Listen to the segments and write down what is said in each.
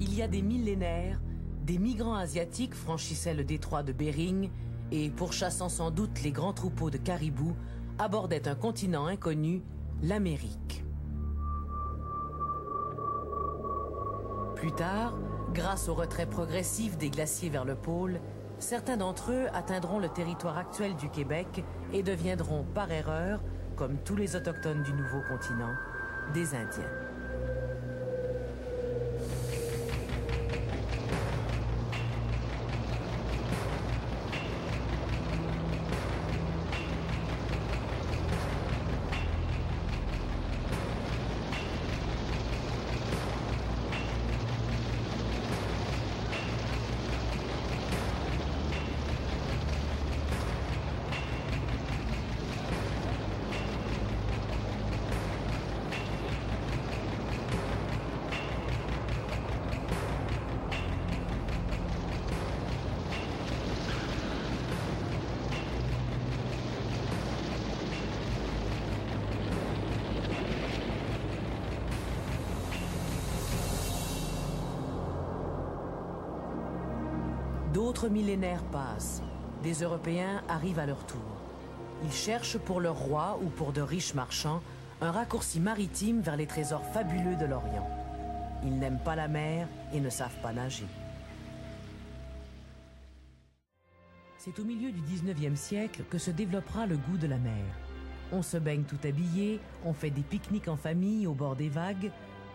Il y a des millénaires, des migrants asiatiques franchissaient le détroit de Bering et, pourchassant sans doute les grands troupeaux de caribous, abordaient un continent inconnu, l'Amérique. Plus tard, grâce au retrait progressif des glaciers vers le pôle, certains d'entre eux atteindront le territoire actuel du Québec et deviendront, par erreur, comme tous les autochtones du nouveau continent, des Indiens. D'autres millénaires passent. Des Européens arrivent à leur tour. Ils cherchent pour leur roi ou pour de riches marchands un raccourci maritime vers les trésors fabuleux de l'Orient. Ils n'aiment pas la mer et ne savent pas nager. C'est au milieu du 19e siècle que se développera le goût de la mer. On se baigne tout habillé, on fait des pique-niques en famille au bord des vagues,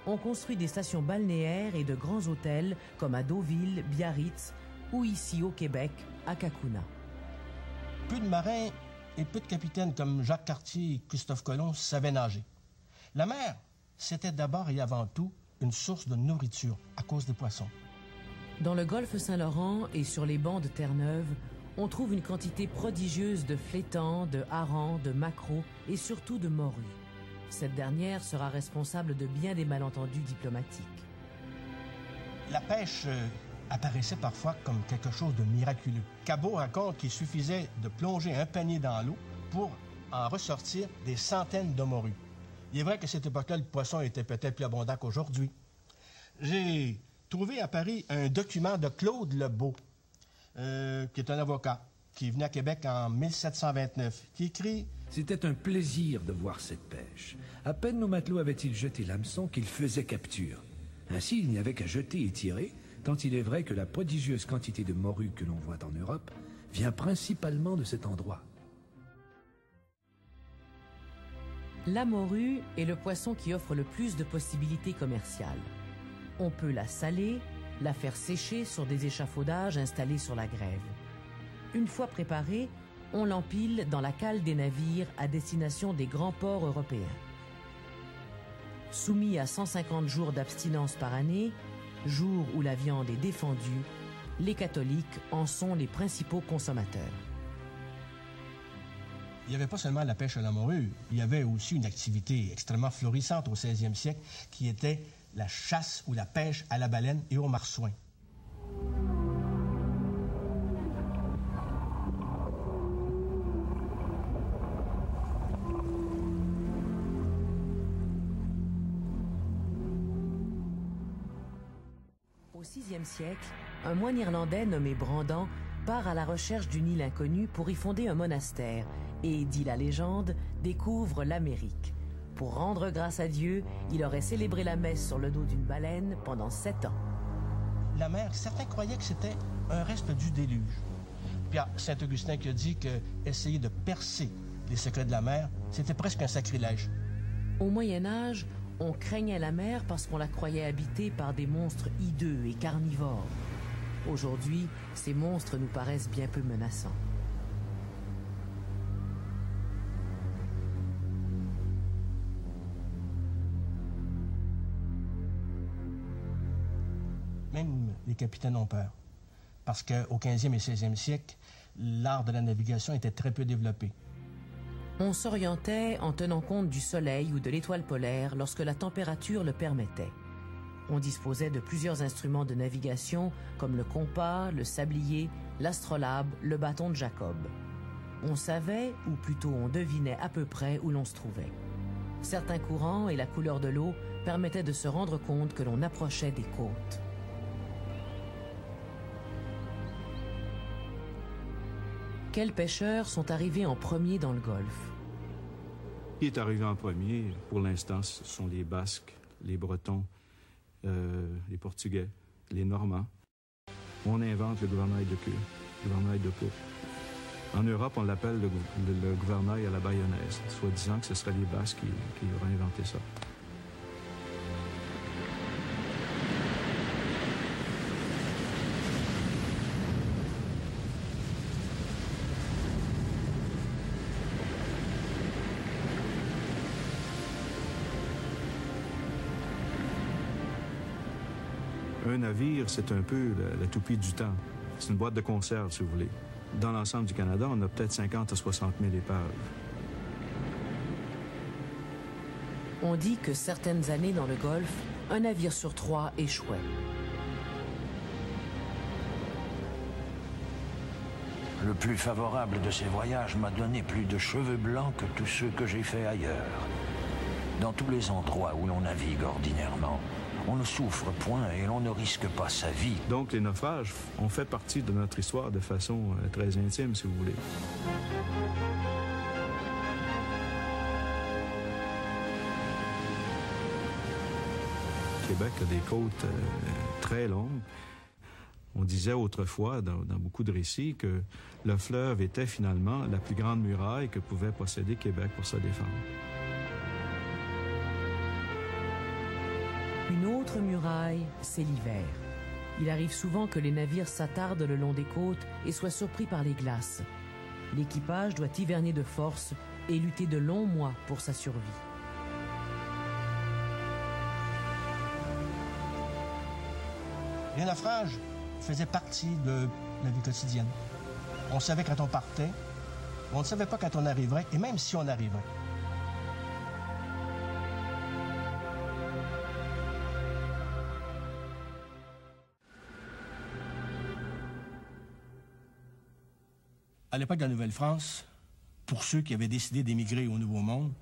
on construit des stations balnéaires et de grands hôtels comme à Deauville, Biarritz, ou ici au Québec, à Cacouna. Peu de marins et peu de capitaines comme Jacques Cartier et Christophe Colomb savaient nager. La mer, c'était d'abord et avant tout une source de nourriture à cause des poissons. Dans le golfe Saint-Laurent et sur les bancs de Terre-Neuve, on trouve une quantité prodigieuse de flétans, de harengs, de maquereaux et surtout de morues. Cette dernière sera responsable de bien des malentendus diplomatiques. La pêche apparaissait parfois comme quelque chose de miraculeux. Cabot raconte qu'il suffisait de plonger un panier dans l'eau pour en ressortir des centaines de morues. Il est vrai qu'à cette époque-là, le poisson était peut-être plus abondant qu'aujourd'hui. J'ai trouvé à Paris un document de Claude Lebeau, qui est un avocat, qui est venu à Québec en 1729, qui écrit « C'était un plaisir de voir cette pêche. À peine nos matelots avaient-ils jeté l'hameçon qu'ils faisaient capture. Ainsi, il n'y avait qu'à jeter et tirer, tant il est vrai que la prodigieuse quantité de morues que l'on voit en Europe vient principalement de cet endroit. » La morue est le poisson qui offre le plus de possibilités commerciales. On peut la saler, la faire sécher sur des échafaudages installés sur la grève. Une fois préparée, on l'empile dans la cale des navires à destination des grands ports européens. Soumis à 150 jours d'abstinence par année, jour où la viande est défendue, les catholiques en sont les principaux consommateurs. Il n'y avait pas seulement la pêche à la morue, il y avait aussi une activité extrêmement florissante au 16e siècle qui était la chasse ou la pêche à la baleine et au marsouin. Au VIe siècle, un moine irlandais nommé Brandan part à la recherche d'une île inconnue pour y fonder un monastère et, dit la légende, découvre l'Amérique. Pour rendre grâce à Dieu, il aurait célébré la messe sur le dos d'une baleine pendant 7 ans. La mer, certains croyaient que c'était un reste du déluge. Puis Saint-Augustin qui a dit qu'essayer de percer les secrets de la mer, c'était presque un sacrilège. Au Moyen Âge, on craignait la mer parce qu'on la croyait habitée par des monstres hideux et carnivores. Aujourd'hui, ces monstres nous paraissent bien peu menaçants. Même les capitaines ont peur. Parce qu'au 15e et 16e siècle, l'art de la navigation était très peu développé. On s'orientait en tenant compte du soleil ou de l'étoile polaire lorsque la température le permettait. On disposait de plusieurs instruments de navigation comme le compas, le sablier, l'astrolabe, le bâton de Jacob. On savait, ou plutôt on devinait à peu près où l'on se trouvait. Certains courants et la couleur de l'eau permettaient de se rendre compte que l'on approchait des côtes. Quels pêcheurs sont arrivés en premier dans le Golfe? Qui est arrivé en premier, pour l'instant, ce sont les Basques, les Bretons, les Portugais, les Normands. On invente le gouvernail de queue, le gouvernail de poupe. En Europe, on l'appelle le gouvernail à la bayonnaise, soi-disant que ce seraient les Basques qui auraient inventé ça. Un navire, c'est un peu la toupie du temps. C'est une boîte de conserve, si vous voulez. Dans l'ensemble du Canada, on a peut-être 50 à 60 000 épaves. On dit que certaines années dans le Golfe, un navire sur 3 échouait. Le plus favorable de ces voyages m'a donné plus de cheveux blancs que tous ceux que j'ai faits ailleurs. Dans tous les endroits où l'on navigue ordinairement, on ne souffre point et l'on ne risque pas sa vie. Donc, les naufrages ont fait partie de notre histoire de façon très intime, si vous voulez. Québec a des côtes très longues. On disait autrefois, dans beaucoup de récits, que le fleuve était finalement la plus grande muraille que pouvait posséder Québec pour se défendre. Une autre muraille, c'est l'hiver. Il arrive souvent que les navires s'attardent le long des côtes et soient surpris par les glaces. L'équipage doit hiverner de force et lutter de longs mois pour sa survie. Les naufrages faisaient partie de la vie quotidienne. On savait quand on partait, on ne savait pas quand on arriverait, et même si on arriverait. À l'époque de la Nouvelle-France, pour ceux qui avaient décidé d'émigrer au Nouveau Monde,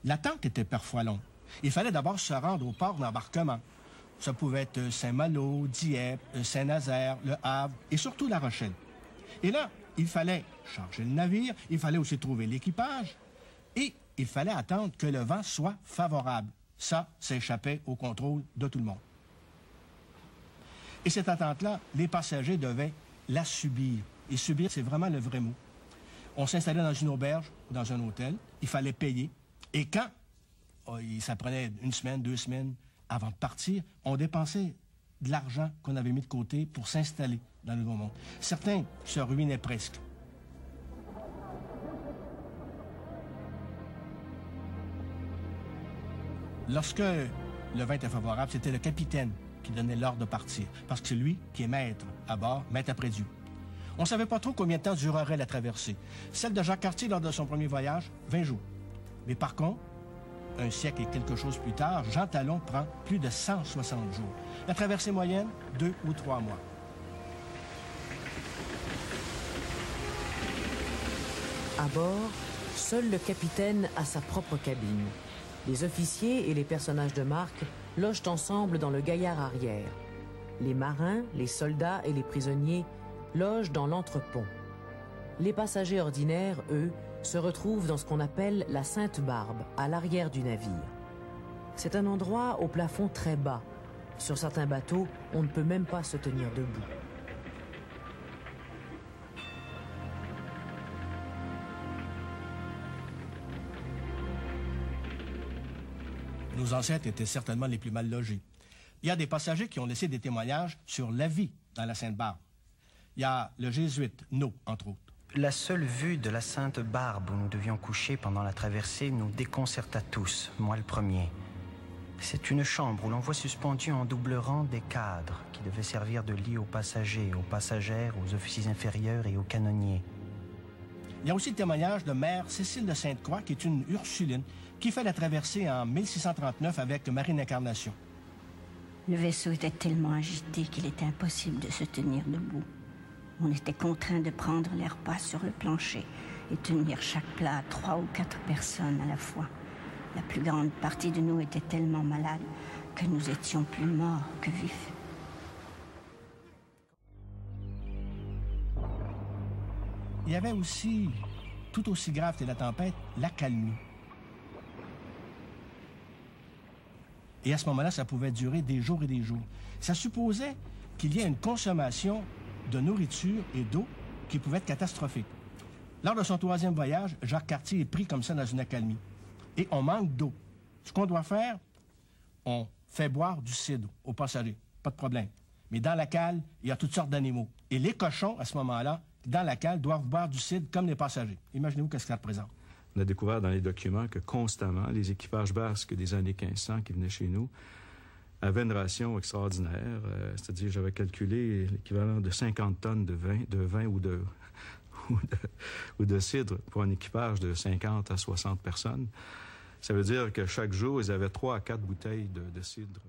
l'attente était parfois longue. Il fallait d'abord se rendre au port d'embarquement. Ça pouvait être Saint-Malo, Dieppe, Saint-Nazaire, Le Havre et surtout La Rochelle. Et là, il fallait charger le navire, il fallait aussi trouver l'équipage et il fallait attendre que le vent soit favorable. Ça échappait au contrôle de tout le monde. Et cette attente-là, les passagers devaient la subir. Et subir, c'est vraiment le vrai mot. On s'installait dans une auberge ou dans un hôtel, il fallait payer. Et quand ça prenait 1 semaine, 2 semaines avant de partir, on dépensait de l'argent qu'on avait mis de côté pour s'installer dans le Nouveau Monde. Certains se ruinaient presque. Lorsque le vent était favorable, c'était le capitaine qui donnait l'ordre de partir, parce que c'est lui qui est maître à bord, maître après Dieu. On ne savait pas trop combien de temps durerait la traversée. Celle de Jacques Cartier lors de son premier voyage, 20 jours. Mais par contre, un siècle et quelque chose plus tard, Jean Talon prend plus de 160 jours. La traversée moyenne, 2 ou 3 mois. À bord, seul le capitaine a sa propre cabine. Les officiers et les personnages de marque logent ensemble dans le gaillard arrière. Les marins, les soldats et les prisonniers logent dans l'entrepont. Les passagers ordinaires, eux, se retrouvent dans ce qu'on appelle la Sainte-Barbe, à l'arrière du navire. C'est un endroit au plafond très bas. Sur certains bateaux, on ne peut même pas se tenir debout. Nos ancêtres étaient certainement les plus mal logés. Il y a des passagers qui ont laissé des témoignages sur la vie dans la Sainte-Barbe. Il y a le jésuite No, entre autres. La seule vue de la Sainte-Barbe où nous devions coucher pendant la traversée nous déconcerta tous, moi le premier. C'est une chambre où l'on voit suspendus en double rang des cadres qui devaient servir de lit aux passagers, aux passagères, aux officiers inférieurs et aux canonniers. Il y a aussi le témoignage de Mère Cécile de Sainte-Croix, qui est une Ursuline, qui fait la traversée en 1639 avec Marie d'Incarnation. Le vaisseau était tellement agité qu'il était impossible de se tenir debout. On était contraint de prendre les repas sur le plancher et tenir chaque plat à 3 ou 4 personnes à la fois. La plus grande partie de nous était tellement malade que nous étions plus morts que vifs. il y avait aussi, tout aussi grave que la tempête, l'accalmie. Et à ce moment-là, ça pouvait durer des jours et des jours. Ça supposait qu'il y ait une consommation de nourriture et d'eau qui pouvait être catastrophique. Lors de son 3e voyage, Jacques Cartier est pris comme ça dans une accalmie. Et on manque d'eau. Ce qu'on doit faire, on fait boire du cidre aux passagers. Pas de problème. Mais dans la cale, il y a toutes sortes d'animaux. Et les cochons, à ce moment-là, dans la cale, doivent boire du cidre comme les passagers. Imaginez-vous qu'est-ce que ça représente. On a découvert dans les documents que constamment, les équipages basques des années 1500 qui venaient chez nous avaient une ration extraordinaire. C'est-à-dire, j'avais calculé l'équivalent de 50 tonnes de vin ou de cidre pour un équipage de 50 à 60 personnes. Ça veut dire que chaque jour, ils avaient 3 à 4 bouteilles de cidre.